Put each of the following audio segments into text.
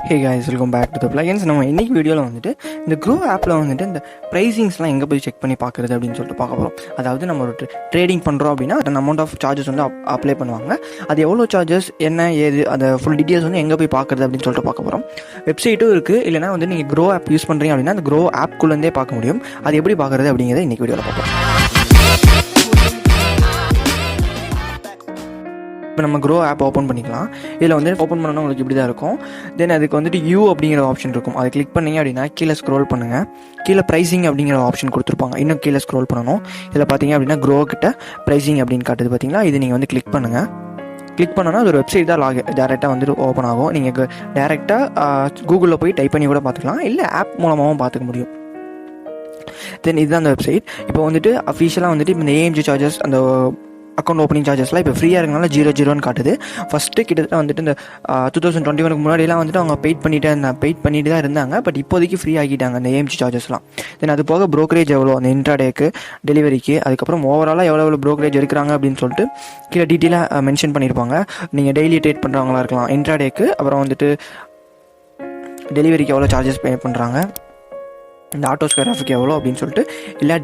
Hey guys, welcome back to the பிளகன்ஸ். நம்ம இன்னைக்கு வீடியோவில் வந்துட்டு இந்த க்ரோ ஆப்பில் வந்துட்டு இந்த ப்ரைஸிங்ஸ்லாம் எங்கே போய் செக் பண்ணி பார்க்குறது அப்படின்னு சொல்லிட்டு பார்க்க போகிறோம். அதாவது நம்ம ஒரு ட்ரேடிங் பண்ணுறோம் அப்படின்னா அட் அமௌண்ட் ஆஃப் சார்ஜஸ் வந்து அப்ளை பண்ணுவாங்க. அது எவ்வளோ சார்ஜஸ், என்ன ஏது, அந்த ஃபுல் டீட்டெயில்ஸ் வந்து எங்கே போய் பார்க்குறது அப்படின்னு சொல்லிட்டு பார்க்க போகிறோம். வெப்சைட்டும் இருக்குது, இல்லைனா வந்து நீங்கள் க்ரோ ஆப் யூஸ் பண்ணுறீங்க அப்படின்னா அந்த க்ரோ ஆப்குள்ளேருந்தே பார்க்க முடியும். அது எப்படி பார்க்குறது அப்படிங்கிறத இன்றைக்கி வீடியோவில் பார்ப்போம். இப்போ நம்ம க்ரோ ஆப் ஓப்பன் பண்ணிக்கலாம். இதில் வந்து ஓப்பன் பண்ணணும் உங்களுக்கு இப்படி தான் இருக்கும். தென் அதுக்கு வந்துட்டு யூ அப்படிங்கிற ஆப்ஷன் இருக்கும். அதை கிளிக் பண்ணிங்க அப்படின்னா கீழே ஸ்க்ரோல் பண்ணுங்கள். கீழே ப்ரைஸிங் அப்படிங்கிற ஆப்ஷன் கொடுத்துருப்பாங்க. இன்னும் கீழே ஸ்க்ரோல் பண்ணணும். இதில் பார்த்தீங்க அப்படின்னா க்ரோ கிட்ட ப்ரைஸிங் அப்படின்னு காட்டுது பார்த்தீங்களா. இது நீங்கள் வந்து கிளிக் பண்ணுங்கள். கிளிக் பண்ணோன்னா அது ஒரு வெப்சைட் தான் டேரெக்டாக வந்துட்டு ஓப்பன் ஆகும். நீங்கள் டேரெக்டாக கூகுளில் போய் டைப் பண்ணி கூட பார்த்துக்கலாம், இல்லை ஆப் மூலமாகவும் பார்த்துக்க முடியும். தென் இதுதான் அந்த வெப்சைட். இப்போ வந்துட்டு அஃபிஷியலாக வந்துட்டு இப்போ இந்த ஏஎம்ஜி சார்ஜஸ், அந்த அக்கௌண்ட் ஓப்பனிங் சார்ஜஸ்லாம் இப்போ ஃப்ரீயாக இருக்கனால 0 காட்டுது. ஃபஸ்ட்டு கிட்டத்தட்ட வந்துட்டு இந்த 2021 முன்னாடிலாம் வந்துட்டு அவங்க பெயிட் பண்ணிட்டு தான் இருந்தாங்க. பட் இப்போதைக்கு ஃப்ரீ ஆகிட்டாங்க அந்த ஏஎம்ஜி சார்ஜஸ்லாம். தென் அது போக ப்ரோக்கரேஜ் எவ்வளோ, அந்த இன்ட்ராடேக்கு, டெலிவரிக்கு, அதுக்கப்புறம் ஓவராலாக எவ்வளோ ப்ரோக்கரேஜ் எடுக்கிறாங்க அப்படின்னு சொல்லிட்டு கீழே டீட்டெயிலாக மென்ஷன் பண்ணியிருப்பாங்க. நீங்கள் டெய்லி ட்ரேட் பண்ணுறவங்களா இருக்கலாம், இன்ட்ராடேக்கு, அப்புறம் வந்துட்டு டெலிவரிக்கு எவ்வளோ சார்ஜஸ் பே பண்ணுறாங்க, இந்த ஆட்டோஸ்கிராஃபுக்கு எவ்வளோ அப்படின்னு சொல்லிட்டு எல்லா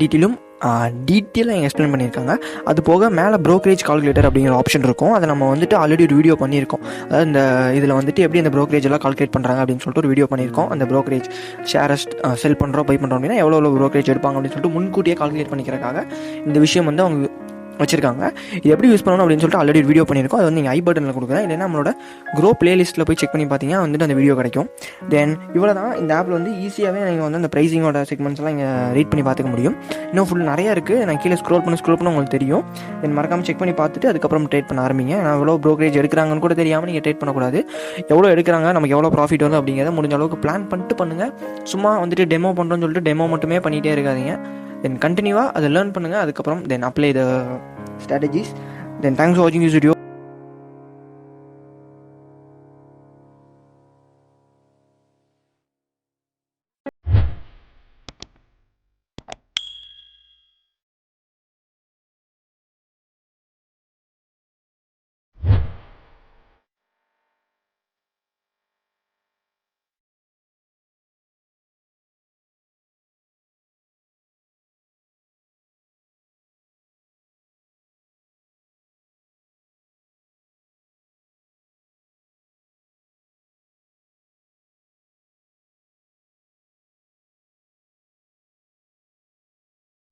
டீட்டெயிலாக எக்ஸ்பிளைன் பண்ணியிருக்காங்க. அது போக மேலே ப்ரோக்கரேஜ் கால்குலேட்டர் அப்படிங்கிற ஆப்ஷன் இருக்கும். அதை நம்ம வந்துட்டு ஆல்ரெடி ஒரு வீடியோ பண்ணியிருக்கோம். அதாவது இந்த இதில் வந்துட்டு எப்படி அந்த ப்ரோக்கரேஜ் எல்லாம் கால்குலேட் பண்ணுறாங்க அப்படின்னு சொல்லிட்டு ஒரு வீடியோ பண்ணியிருக்கோம். அந்த ப்ரோக்கரேஜ் ஷேரை செல் பண்ணுறோம், பை பண்ணுறோம் அப்படின்னா எவ்வளோ ப்ரோக்கரேஜ் எடுப்பாங்க அப்படின்னு சொல்லிட்டு முன்கூட்டியே கால்குலேட் பண்ணிக்கிறதுக்காக இந்த விஷயம் வந்து அவங்க வச்சுருக்காங்க. இது எப்படி யூஸ் பண்ணணும் அப்படின்னு சொல்லிட்டு ஆல்ரெடி வீடியோ பண்ணியிருக்கோம். அது வந்து நீங்கள் ஐ பட்டனில் கொடுக்குறேன், இல்லைன்னா நம்மளோட க்ரோ பிளேலிஸ்ட்டில் போய் செக் பண்ணி பார்த்தீங்கன்னா வந்துட்டு அந்த வீடியோ கிடைக்கும். தென் இவ்வளோ தான். இந்த ஆப்பில் வந்து ஈஸியாகவே நீங்கள் வந்து அந்த ப்ரைஸிங்கோட செக்மெண்ட்ஸ்லாம் இங்கே ரீட் பண்ணி பார்த்துக்க முடியும். இன்னும் ஃபுல் நிறையா இருக்குது. நான் கீழே ஸ்க்ரோல் பண்ண உங்களுக்கு தெரியும். தென் மறக்காமல் செக் பண்ணி பார்த்துட்டு அதுக்கப்புறம் ட்ரேட் பண்ண ஆரம்பிங்க. நான் எவ்வளோ ப்ரோக்கரேஜ் எடுக்கிறாங்கன்னு கூட தெரியாமல் நீங்கள் ட்ரேட் பண்ணக்கூடாது. எவ்வளோ எடுக்கிறாங்க, நமக்கு எவ்வளோ ப்ராஃபிட் வரும் அப்படிங்கிறத முடிஞ்ச அளவுக்கு பிளான் பண்ணிட்டு பண்ணுங்கள். சும்மா வந்துட்டு டெமோ பண்ணுறோன்னு சொல்லிட்டு டெமோ மட்டுமே பண்ணிகிட்டே இருக்காதீங்க. தென் கண்டினியூவாக அதை லேர்ன் பண்ணுங்கள். அதுக்கப்புறம் தென் apply the strategies. Then thanks for watching this video.